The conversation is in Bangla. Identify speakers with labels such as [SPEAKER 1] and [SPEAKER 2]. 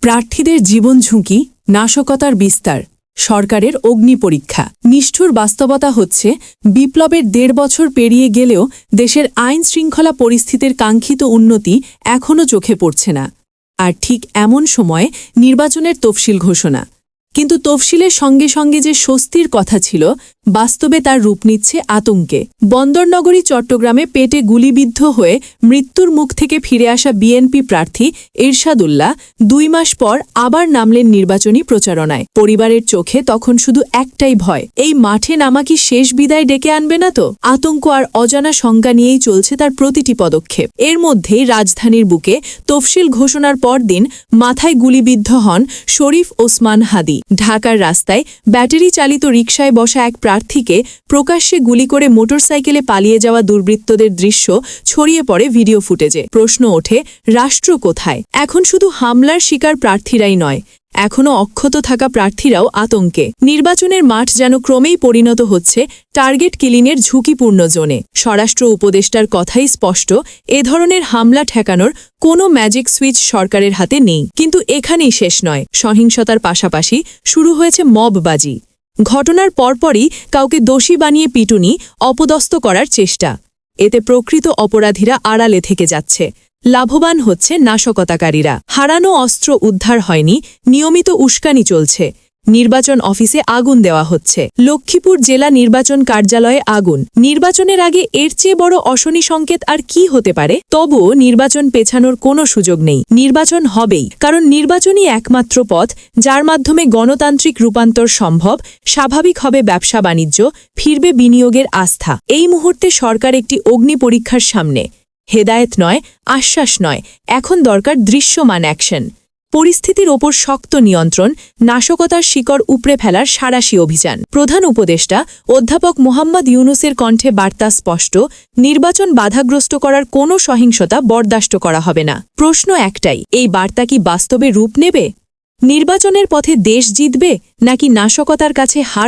[SPEAKER 1] প্রার্থীদের জীবন ঝুঁকি, নাশকতার বিস্তার, সরকারের অগ্নি পরীক্ষা। নিষ্ঠুর বাস্তবতা হচ্ছে বিপ্লবের ১.৫ বছর পেরিয়ে গেলেও দেশের আইন শৃঙ্খলা পরিস্থিতির কাঙ্ক্ষিত উন্নতি এখনও চোখে পড়ছে না। আর ঠিক এমন সময়ে নির্বাচনের তফসিল ঘোষণা। কিন্তু তফসিলের সঙ্গে সঙ্গে যে স্বস্তির কথা ছিল, বাস্তবে তার রূপ নিচ্ছে আতঙ্কে। বন্দরনগরী চট্টগ্রামে পেটে গুলিবিদ্ধ হয়ে মৃত্যুর মুখ থেকে ফিরে আসা বিএনপি প্রার্থী এরশাদুল্লাহ ২ মাস পর আবার নামলেন নির্বাচনী প্রচারণায়। পরিবারের চোখে তখন শুধু একটাই ভয়, এই মাঠে নামা কি শেষ বিদায় ডেকে আনবে না তো? আতঙ্ক আর অজানা শঙ্কা নিয়েই চলছে তার প্রতিটি পদক্ষেপ। এর মধ্যেই রাজধানীর বুকে তফসিল ঘোষণার পরদিন মাথায় গুলিবিদ্ধ হন শরীফ ওসমান হাদি। ঢাকার রাস্তায় ব্যাটারি চালিত রিকশায় বসা এক প্রার্থীকে প্রকাশ্যে গুলি করে মোটরসাইকেলে পালিয়ে যাওয়া দুর্বৃত্তদের দৃশ্য ছড়িয়ে পড়ে ভিডিও ফুটেজে। প্রশ্ন ওঠে, রাষ্ট্র কোথায়? এখন শুধু হামলার শিকার প্রার্থীরাই নয়, এখনও অক্ষত থাকা প্রার্থীরাও আতঙ্কে। নির্বাচনের মাঠ যেন ক্রমেই পরিণত হচ্ছে টার্গেট কিলিংয়ের ঝুঁকিপূর্ণ জোনে। স্বরাষ্ট্র উপদেষ্টার কথাই স্পষ্ট, এ ধরনের হামলা ঠেকানোর কোনো ম্যাজিক সুইচ সরকারের হাতে নেই। কিন্তু এখানেই শেষ নয়, সহিংসতার পাশাপাশি শুরু হয়েছে মববাজি। ঘটনার পরপরই কাউকে দোষী বানিয়ে পিটুনি, অপদস্থ করার চেষ্টা। এতে প্রকৃত অপরাধীরা আড়ালে থেকে যাচ্ছে, লাভবান হচ্ছে নাশকতাকারীরা। হারানো অস্ত্র উদ্ধার হয়নি, নিয়মিত উস্কানি চলছে। নির্বাচন অফিসে আগুন দেওয়া হচ্ছে। লক্ষ্মীপুর জেলা নির্বাচন কার্যালয়ে আগুন। নির্বাচনের আগে এর চেয়ে বড় অশনি সংকেত আর কি হতে পারে? তবুও নির্বাচন পেছানোর কোনো সুযোগ নেই। নির্বাচন হবেই, কারণ নির্বাচনই একমাত্র পথ যার মাধ্যমে গণতান্ত্রিক রূপান্তর সম্ভব, স্বাভাবিক হবে ব্যবসা বাণিজ্য, ফিরবে বিনিয়োগের আস্থা। এই মুহূর্তে সরকার একটি অগ্নি পরীক্ষার সামনে। হেদায়েত নয়, আশ্বাস নয়, এখন দরকার দৃশ্যমান অ্যাকশন। পরিস্থিতির ওপর শক্ত নিয়ন্ত্রণ, নাশকতার শিকড় উপড়ে ফেলার সাঁড়াশি অভিযান। প্রধান উপদেষ্টা অধ্যাপক মোহাম্মদ ইউনূসের কণ্ঠে বার্তা স্পষ্ট, নির্বাচন বাধাগ্রস্ত করার কোনো সহিংসতা বরদাস্ত করা হবে না। প্রশ্ন একটাই, এই বার্তা কি বাস্তবে রূপ নেবে? নির্বাচনের পথে দেশ জিতবে, নাকি নাশকতার কাছে হার